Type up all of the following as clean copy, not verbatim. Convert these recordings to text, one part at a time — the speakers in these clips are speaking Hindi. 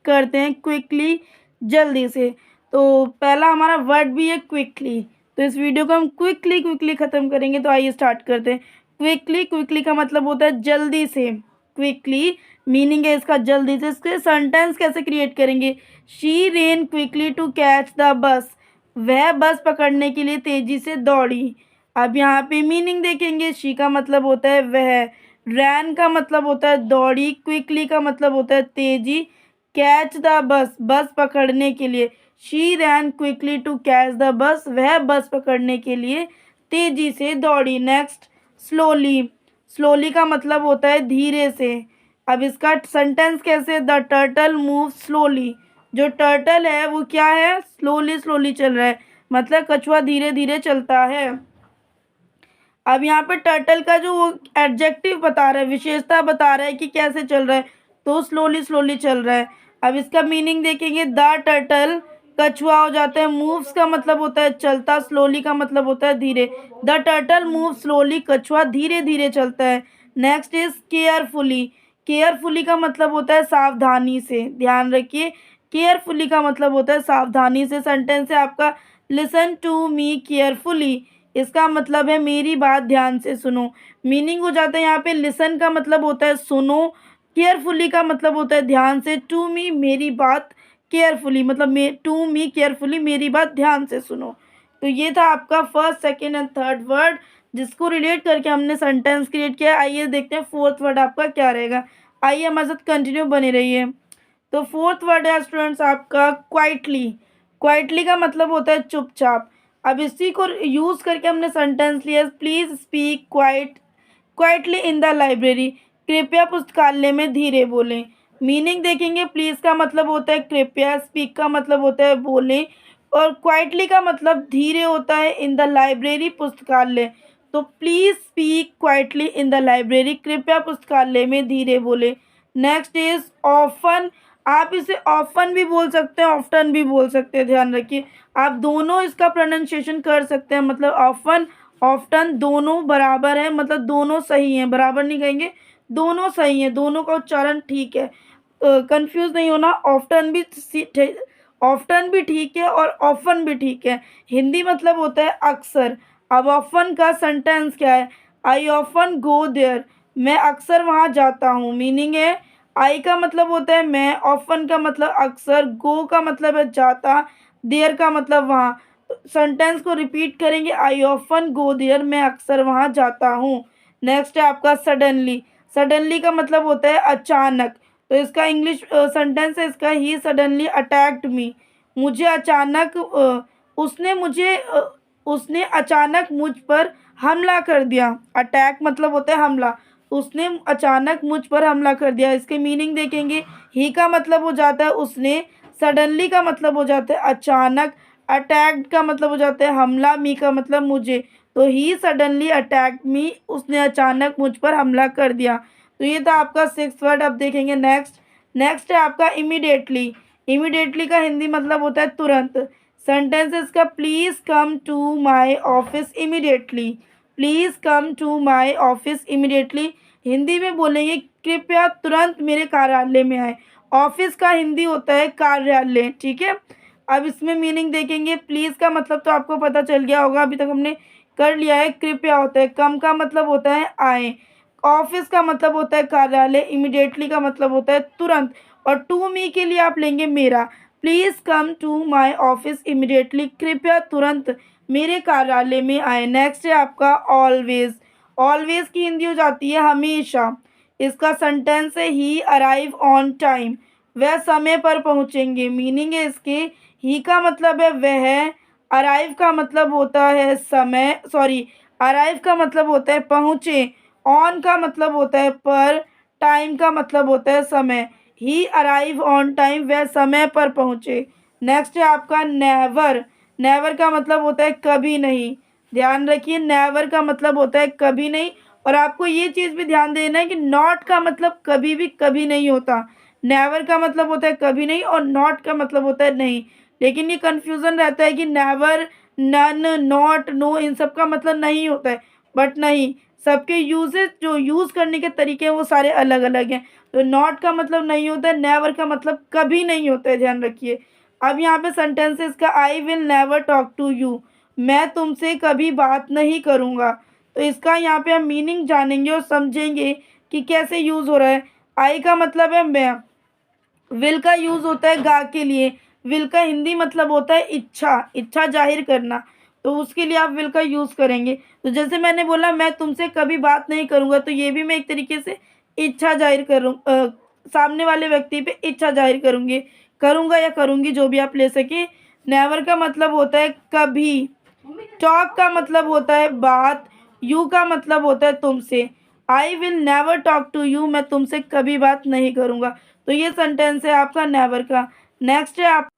करते हैं क्विकली, जल्दी से। तो पहला हमारा वर्ड भी है क्विकली, तो इस वीडियो को हम क्विकली क्विकली ख़त्म करेंगे। तो आइए स्टार्ट करते हैं। क्विकली, क्विकली का मतलब होता है जल्दी से। क्विकली मीनिंग है इसका जल्दी से। इसके सेंटेंस कैसे क्रिएट करेंगे? She ran quickly to catch the bus, वह बस पकड़ने के लिए तेजी से दौड़ी। अब यहाँ पे मीनिंग देखेंगे। शी का मतलब होता है वह, रैन का मतलब होता है दौड़ी, क्विकली का मतलब होता है तेजी, कैच द बस, बस पकड़ने के लिए। She ran quickly to catch the bus, वह बस पकड़ने के लिए तेजी से दौड़ी। Next, slowly. स्लोली का मतलब होता है धीरे से। अब इसका सेंटेंस कैसे? द टर्टल मूव स्लोली, जो टर्टल है वो क्या है? स्लोली स्लोली चल रहा है, मतलब कछुआ धीरे धीरे चलता है। अब यहाँ पे टर्टल का जो एडजेक्टिव बता रहा है, विशेषता बता रहा है कि कैसे चल रहा है, तो स्लोली स्लोली चल रहा है। अब इसका मीनिंग देखेंगे। द टर्टल, कछुआ हो जाता है, मूव्स का मतलब होता है चलता, स्लोली का मतलब होता है धीरे। द टर्टल मूव स्लोली, कछुआ धीरे धीरे चलता है। Next is carefully. केयरफुली का मतलब होता है सावधानी से, ध्यान रखिए। केयरफुली का मतलब होता है सावधानी से। सेंटेंस है आपका, लिसन टू मी केयरफुली, इसका मतलब है मेरी बात ध्यान से सुनो। मीनिंग हो जाता है यहाँ पे, लिसन का मतलब होता है सुनो, केयरफुली का मतलब होता है ध्यान से, टू मी मेरी बात केयरफुली, मतलब टू मी केयरफुली मेरी बात ध्यान से सुनो। तो ये था आपका first, second and third word, जिसको रिलेट करके हमने सेंटेंस क्रिएट किया। आइए देखते हैं फोर्थ वर्ड आपका क्या रहेगा। आइए हमारे साथ कंटिन्यू बने रहिए। तो फोर्थ वर्ड है स्टूडेंट्स आपका क्वाइटली। क्वाइटली का मतलब होता है चुपचाप। अब इसी को यूज़ करके हमने सेंटेंस लिया, please speak quietly in the library, कृपया पुस्तकालय में धीरे बोलें। मीनिंग देखेंगे। प्लीज़ का मतलब होता है कृपया, स्पीक का मतलब होता है बोलें, और क्वाइटली का मतलब धीरे होता है। इन द लाइब्रेरी पुस्तकालय, तो please speak quietly in the library, कृपया पुस्तकालय में धीरे बोले। Next is often. आप इसे ऑफन भी बोल सकते हैं, ऑफ्टन भी बोल सकते हैं, ध्यान रखिए। आप दोनों इसका प्रोनाउंसिएशन कर सकते हैं, मतलब ऑफन ऑफ्टन दोनों बराबर है, मतलब दोनों सही हैं, बराबर नहीं कहेंगे, दोनों सही हैं, दोनों का उच्चारण ठीक है। कंफ्यूज नहीं होना। ऑफ्टन भी ठीक है और ऑफन भी ठीक है। हिंदी मतलब होता है अक्सर। अब ऑफन का सेंटेंस क्या है? आई ऑफन गो देयर, मैं अक्सर वहाँ जाता हूँ। मीनिंग है, आई का मतलब होता है मैं, ऑफन का मतलब अक्सर, गो का मतलब है जाता, देयर का मतलब वहाँ। सेंटेंस को रिपीट करेंगे, आई ऑफन गो देयर, मैं अक्सर वहाँ जाता हूँ। नेक्स्ट है आपका सडनली। सडनली का मतलब होता है अचानक। तो इसका इंग्लिश सेंटेंस है इसका, ही सडनली अटैक्ड मी, मुझे अचानक उसने अचानक मुझ पर हमला कर दिया। अटैक मतलब होता है हमला, उसने अचानक मुझ पर हमला कर दिया। इसके मीनिंग देखेंगे। ही का मतलब हो जाता है उसने, सडनली का मतलब हो जाता है अचानक, अटैक्ड का मतलब हो जाता है हमला, मी का मतलब मुझे। तो ही सडनली अटैक्ड मी, उसने अचानक मुझ पर हमला कर दिया। तो ये था आपका सिक्स्थ वर्ड। अब देखेंगे नेक्स्ट है आपका इमीडिएटली। इमीडिएटली का हिंदी मतलब होता है तुरंत। सेंटेंसेस का, please come to my office immediately, please come to my office immediately. Hindi में बोलेंगे कृपया तुरंत मेरे कार्यालय में आए। ऑफिस का हिंदी होता है कार्यालय, ठीक है। अब इसमें मीनिंग देखेंगे। प्लीज़ का मतलब तो आपको पता चल गया होगा, अभी तक हमने कर लिया है। कृपया होता है, कम का मतलब होता है आए, ऑफिस का मतलब होता है कार्यालय, इमीडिएटली का मतलब होता है तुरंत, और टू मी के लिए आप लेंगे मेरा। Please come to my office immediately, कृपया तुरंत मेरे कार्यालय में आए। नेक्स्ट है आपका ऑलवेज। ऑलवेज की हिंदी हो जाती है हमेशा। इसका सेंटेंस है, ही अराइव ऑन टाइम, वह समय पर पहुँचेंगे। मीनिंग है इसके, ही का मतलब है वह, अराइव का मतलब होता है समय, सॉरी, अराइव का मतलब होता है पहुँचे, ऑन का मतलब होता है पर, टाइम का मतलब होता है समय। ही अराइव ऑन टाइम, वह समय पर पहुँचे। नेक्स्ट है आपका नेवर। नेवर का मतलब होता है कभी नहीं, ध्यान रखिए। नेवर का मतलब होता है कभी नहीं। और आपको ये चीज़ भी ध्यान देना है कि नॉट का मतलब कभी भी कभी नहीं होता। नेवर का मतलब होता है कभी नहीं, और नॉट का मतलब होता है नहीं। लेकिन ये कन्फ्यूज़न रहता है कि नेवर, नन, नॉट, नो, इन सब का मतलब नहीं होता है, बट नहीं, सबके यूजेस जो यूज़ करने के तरीके हैं वो सारे अलग अलग हैं। तो नॉट का मतलब नहीं होता है, नेवर का मतलब कभी नहीं होता है, ध्यान रखिए। अब यहाँ पे सेंटेंसेस का I will never talk to you, मैं तुमसे कभी बात नहीं करूँगा। तो इसका यहाँ पे हम मीनिंग जानेंगे और समझेंगे कि कैसे यूज़ हो रहा है। आई का मतलब है मैं, विल का यूज़ होता है गा के लिए, विल का हिंदी मतलब होता है इच्छा, इच्छा जाहिर करना, तो उसके लिए आप विल का यूज़ करेंगे। तो जैसे मैंने बोला मैं तुमसे कभी बात नहीं करूँगा, तो ये भी मैं एक तरीके से इच्छा जाहिर करूँ, सामने वाले व्यक्ति पे इच्छा जाहिर करूँगी, करूँगा या करूँगी, जो भी आप ले सके। नेवर का मतलब होता है कभी, टॉक का मतलब होता है बात, यू का मतलब होता है तुमसे। I will never talk to you, मैं तुमसे कभी बात नहीं करूँगा। तो ये सेंटेंस है आपका नेवर का। नेक्स्ट है आप,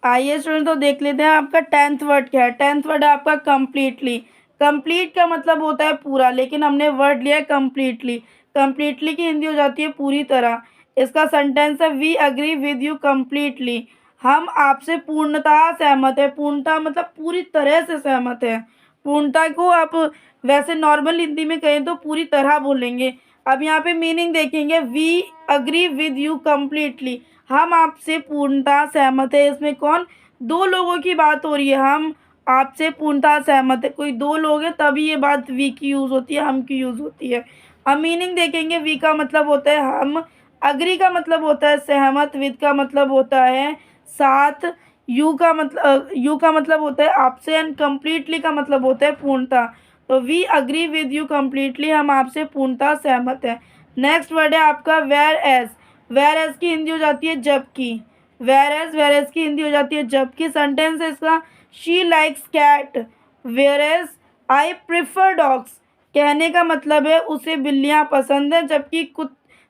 आइए स्टूडेंट तो देख लेते हैं आपका 10th वर्ड क्या है। 10th वर्ड है आपका कंप्लीटली। कंप्लीट का मतलब होता है पूरा, लेकिन हमने वर्ड लिया है कंप्लीटली। कंप्लीटली की हिंदी हो जाती है पूरी तरह। इसका सेंटेंस है we agree with you completely, हम आपसे पूर्णतः सहमत है। पूर्णतः मतलब पूरी तरह से सहमत है। पूर्णता को आप वैसे नॉर्मल हिंदी में कहें तो पूरी तरह बोलेंगे। अब यहाँ पे मीनिंग देखेंगे, we agree with you completely, हम आपसे पूर्णतः सहमत है। इसमें कौन, दो लोगों की बात हो रही है, हम आपसे पूर्णतः सहमत है, कोई दो लोग हैं तभी ये बात वी की यूज़ होती है, हम की यूज़ होती है। अब मीनिंग देखेंगे, वी का मतलब होता है हम, अग्री का मतलब होता है सहमत, विद का मतलब होता है साथ, यू का मतलब होता है आपसे, एंड कम्प्लीटली का मतलब होता है पूर्णतः। तो we agree with you completely, हम आपसे पूर्णतः सहमत है। नेक्स्ट वर्ड है आपका वेयर एज। वेयर एज की हिंदी हो जाती है जबकि। वेयर एज की हिंदी हो जाती है जबकि। सेंटेंस है इसका, she likes cat whereas I prefer dogs, कहने का मतलब है उसे बिल्लियाँ पसंद है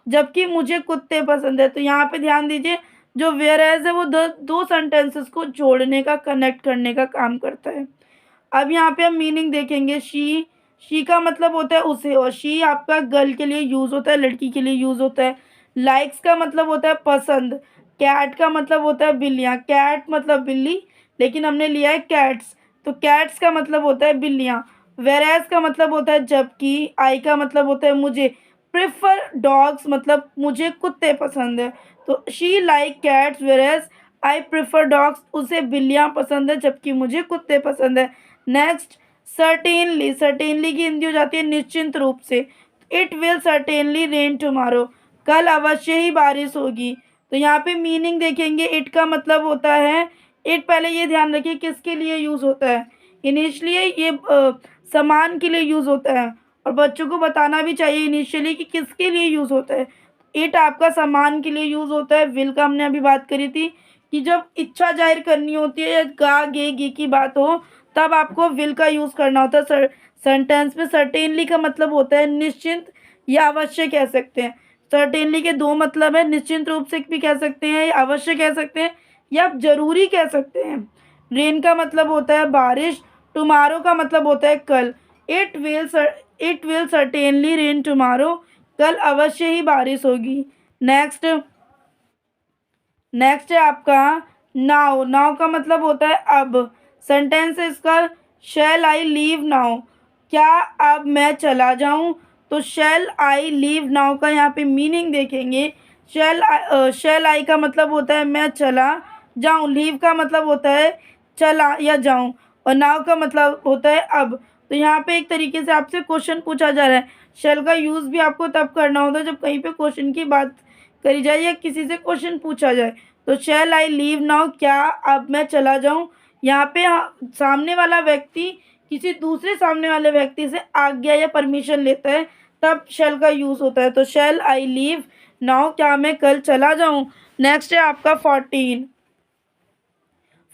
जबकि मुझे कुत्ते पसंद है। तो यहाँ पे ध्यान दीजिए, जो वेयर एज है वो दो सेंटेंसेस को जोड़ने का, कनेक्ट करने का काम करता है। अब यहाँ पे हम मीनिंग देखेंगे, शी का मतलब होता है उसे, और शी आपका गर्ल के लिए यूज़ होता है, लड़की के लिए यूज़ होता है। लाइक्स का मतलब होता है पसंद। कैट का मतलब होता है बिल्लियाँ, कैट मतलब बिल्ली, लेकिन हमने लिया है कैट्स, तो कैट्स का मतलब होता है बिल्लियाँ। वेरेज का मतलब होता है जबकि। आई का मतलब होता है मुझे। प्रेफर डॉग्स मतलब मुझे कुत्ते पसंद है। तो she like cats वेरेज I prefer dogs, उसे बिल्लियाँ पसंद है जबकि मुझे कुत्ते पसंद है। Next, certainly. सर्टेनली की हिंदी हो जाती है निश्चिंत रूप से। It will certainly rain tomorrow, कल अवश्य ही बारिश होगी। तो यहाँ पे मीनिंग देखेंगे, इट का मतलब होता है, इट पहले ये ध्यान रखिए किसके लिए यूज़ होता है। इनिशियली ये सामान के लिए यूज़ होता है, और बच्चों को बताना भी चाहिए इनिशियली कि किसके लिए यूज़ होता है। इट आपका सामान के लिए यूज़ होता है। विल का हमने अभी बात करी थी कि जब इच्छा जाहिर करनी होती है या गा गे गी की बात हो, तब आपको विल का यूज़ करना होता है। सेंटेंस में सर्टेनली का मतलब होता है निश्चिंत या अवश्य कह सकते हैं। सर्टेनली के दो मतलब है, निश्चिंत रूप से भी कह सकते हैं, या अवश्य कह सकते हैं, या आप जरूरी कह सकते हैं। रेन का मतलब होता है बारिश, टुमारो का मतलब होता है कल। It will certainly rain tomorrow, कल अवश्य ही बारिश होगी। नेक्स्ट, नेक्स्ट है आपका नाउ। नाउ का मतलब होता है अब। सेंटेंस है इसका, शैल आई लीव नाउ, क्या अब मैं चला जाऊं। तो शैल आई लीव नाउ का यहाँ पे मीनिंग देखेंगे, शैल आई का मतलब होता है मैं चला जाऊं, लीव का मतलब होता है चला या जाऊं, और नाउ का मतलब होता है अब। तो यहाँ पे एक तरीके से आपसे क्वेश्चन पूछा जा रहा है। शैल का यूज़ भी आपको तब करना होता है जब कहीं पे क्वेश्चन की बात करी जाए या किसी से क्वेश्चन पूछा जाए। तो शैल आई लीव नाउ, क्या अब मैं चला जाऊं। यहाँ पे सामने वाला व्यक्ति किसी दूसरे सामने वाले व्यक्ति से आज्ञा या परमिशन लेता है, तब शैल का यूज़ होता है। तो शैल आई लीव नाउ, क्या मैं कल चला जाऊं। नेक्स्ट है आपका 14।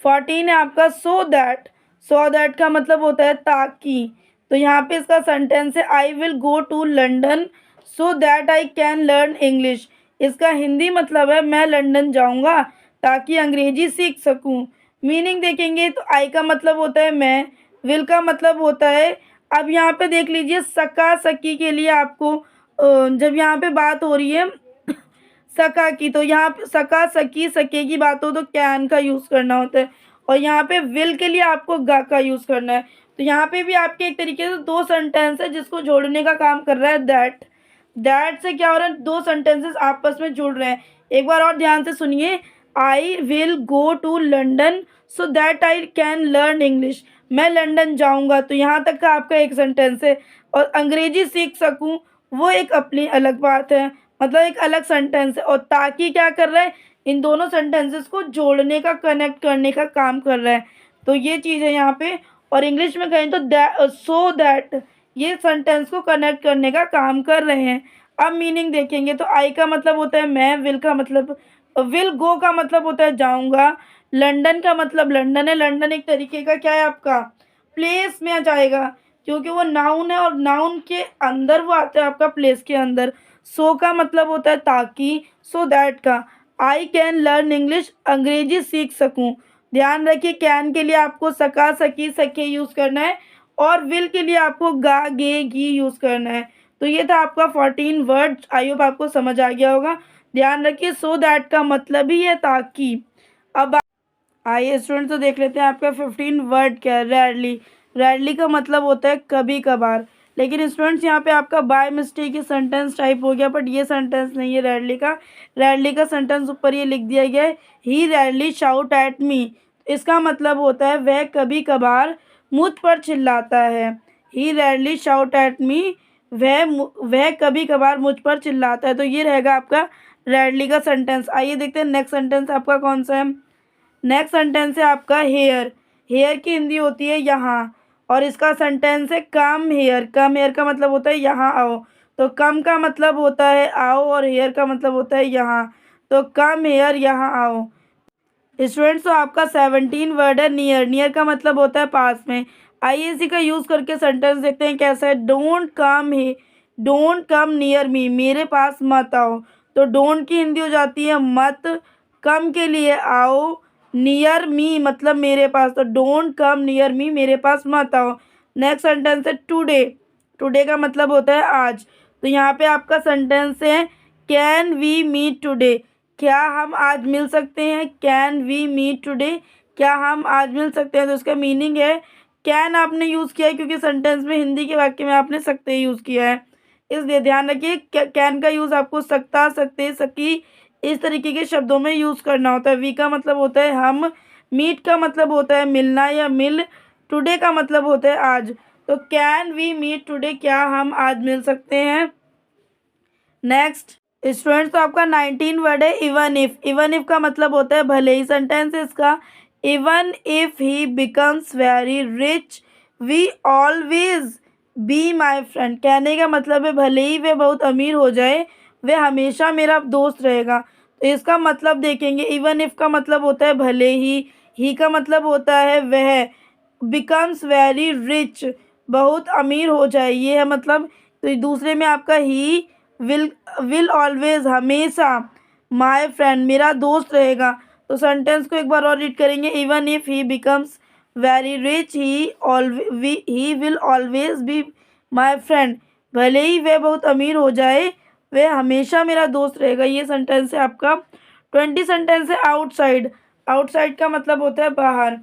14 है आपका सो दैट। सो दैट का मतलब होता है ताकि। तो यहाँ पे इसका सेंटेंस है, I will go to London so that I can learn English. इसका हिंदी मतलब है मैं लंदन जाऊँगा ताकि अंग्रेजी सीख सकूँ। मीनिंग देखेंगे तो आई का मतलब होता है मैं, विल का मतलब होता है। अब यहाँ पे देख लीजिए, सका सकी के लिए आपको जब यहाँ पे बात हो रही है सका की, तो यहाँ पे सका सकी सके की बात हो तो कैन का यूज़ करना होता है, और यहाँ पे विल के लिए आपको गा का यूज़ करना है। तो यहाँ पे भी आपके एक तरीके से दो सेंटेंस है जिसको जोड़ने का काम कर रहा है दैट। दैट से क्या हो रहा है, दो सेंटेंसेस आपस में जुड़ रहे हैं। एक बार और ध्यान से सुनिए, I will go to London so that I can learn English. मैं लंदन जाऊंगा, तो यहाँ तक का आपका एक सेंटेंस है। और अंग्रेजी सीख सकूं, वो एक अपनी अलग बात है, मतलब एक अलग सेंटेंस है। और ताकि क्या कर रहा है, इन दोनों सेंटेंसेस को जोड़ने का, कनेक्ट करने का काम कर रहा है। तो ये चीज़ है यहाँ पे। और इंग्लिश में कहें तो सो दैट, ये सेंटेंस को कनेक्ट करने का काम कर रहे हैं। अब मीनिंग देखेंगे तो आई का मतलब होता है मैं, विल का मतलब, विल गो का मतलब होता है जाऊंगा, लंदन का मतलब लंदन है। लंदन एक तरीके का क्या है आपका, प्लेस में आ जाएगा, क्योंकि वो नाउन है और नाउन के अंदर वो आता है आपका प्लेस के अंदर। सो का मतलब होता है ताकि, सो दैट का आई कैन लर्न इंग्लिश, अंग्रेजी सीख सकूं। ध्यान रखिए, कैन के लिए आपको सका, सकी, सके यूज़ करना है, और विल के लिए आपको गा, गे, गी यूज़ करना है। तो ये था आपका 14 वर्ड। आई होप आपको समझ आ गया होगा। ध्यान रखिए, सो दैट का मतलब ही है ताकि। अब आइए स्टूडेंट, तो देख लेते हैं आपका 15 वर्ड क्या है। रैरली, रैरली का मतलब होता है कभी कभार। लेकिन स्टूडेंट्स यहाँ पे आपका बाय मिस्टेक ये सेंटेंस टाइप हो गया, बट ये सेंटेंस नहीं है रैरली का। रैरली का सेंटेंस ऊपर ये लिख दिया गया है, ही रैरली शाउट एट मी। इसका मतलब होता है वह कभी कभार मुझ पर चिल्लाता है। ही रैरली शाउट एट मी, वह कभी कभार मुझ पर चिल्लाता है। तो ये रहेगा आपका रैरली का सेंटेंस। आइए देखते हैं नेक्स्ट सेंटेंस आपका कौन सा है। नेक्स्ट सेंटेंस है आपका हेयर। हेयर की हिंदी होती है यहाँ, और इसका सेंटेंस है कम हेयर। कम हेयर का मतलब होता है यहाँ आओ। तो कम का मतलब होता है आओ, और हेयर का मतलब होता है यहाँ। तो कम हेयर, यहाँ आओ। स्टूडेंट्स, तो आपका 17 वर्ड है नियर। नियर का मतलब होता है पास में। आइए इसी का यूज़ करके सेंटेंस देखते हैं कैसा है। डोंट कम नियर मी, मेरे पास मत आओ। तो डोंट की हिंदी हो जाती है मत, कम के लिए आओ, नियर मी मतलब मेरे पास। तो डोंट कम नियर मी, मेरे पास मत आओ। नेक्स्ट सेंटेंस है टुडे। टुडे का मतलब होता है आज। तो यहाँ पे आपका सेंटेंस है कैन वी मीट टुडे, क्या हम आज मिल सकते हैं। कैन वी मीट टुडे, क्या हम आज मिल सकते हैं। तो इसका मीनिंग है कैन आपने यूज़ किया है, क्योंकि सेंटेंस में हिंदी के वाक्य में आपने सकते यूज़ किया है, इसलिए ध्यान रखिए कैन का यूज़ आपको सकता, सकते, सकी इस तरीके के शब्दों में यूज़ करना होता है। वी का मतलब होता है हम, मीट का मतलब होता है मिलना या मिल, टुडे का मतलब होता है आज। तो कैन वी मीट टुडे, क्या हम आज मिल सकते हैं। नेक्स्ट स्टूडेंट्स, तो आपका 19 वर्ड है इवन इफ। इवन इफ का मतलब होता है भले ही। सेंटेंस है इसका, even if he becomes very rich we always be my friend. कहने का मतलब है भले ही वह बहुत अमीर हो जाए, वह हमेशा मेरा दोस्त रहेगा। तो इसका मतलब देखेंगे, इवन इफ का मतलब होता है भले ही का मतलब होता है वह, बिकम्स वेरी रिच बहुत अमीर हो जाए, ये है मतलब। तो दूसरे में आपका ही विल ऑलवेज हमेशा, माय फ्रेंड मेरा दोस्त रहेगा। तो सेंटेंस को एक बार और रीड करेंगे, even if he becomes very rich he will always be my friend. भले ही वह बहुत अमीर हो जाए, वह हमेशा मेरा दोस्त रहेगा। ये सेंटेंस है आपका। 20 सेंटेंस है आउटसाइड। आउटसाइड का मतलब होता है बाहर।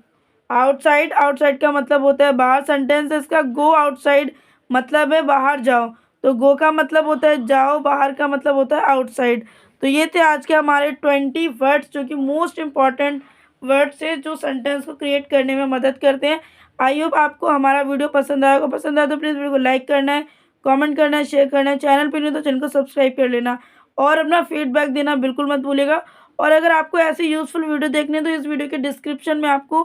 आउटसाइड का मतलब होता है बाहर। सेंटेंस है इसका, गो आउटसाइड मतलब है बाहर जाओ। तो गो का मतलब होता है जाओ, बाहर का मतलब होता है आउटसाइड। तो ये थे आज के हमारे 20 वर्ड्स, जो कि मोस्ट इंपॉर्टेंट वर्ड्स है, जो सेंटेंस को क्रिएट करने में मदद करते हैं। आई होप आपको हमारा वीडियो पसंद आएगा। पसंद आए तो प्लीज़ वीडियो को लाइक करना है, कमेंट करना है, शेयर करना है। चैनल पर नहीं तो चैनल को सब्सक्राइब कर लेना, और अपना फीडबैक देना बिल्कुल मत भूलिएगा। और अगर आपको ऐसे यूज़फुल वीडियो देखने हैं तो इस वीडियो के डिस्क्रिप्शन में आपको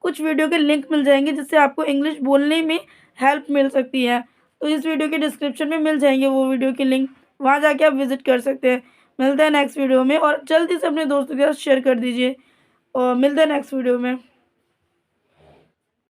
कुछ वीडियो के लिंक मिल जाएंगे, जिससे आपको इंग्लिश बोलने में हेल्प मिल सकती है। तो इस वीडियो के डिस्क्रिप्शन में मिल जाएंगे वो वीडियो के लिंक, वहाँ जाके आप विजिट कर सकते हैं। मिलते हैं नेक्स्ट वीडियो में, और जल्दी से अपने दोस्तों के साथ शेयर कर दीजिए, और मिलते हैं नेक्स्ट वीडियो में।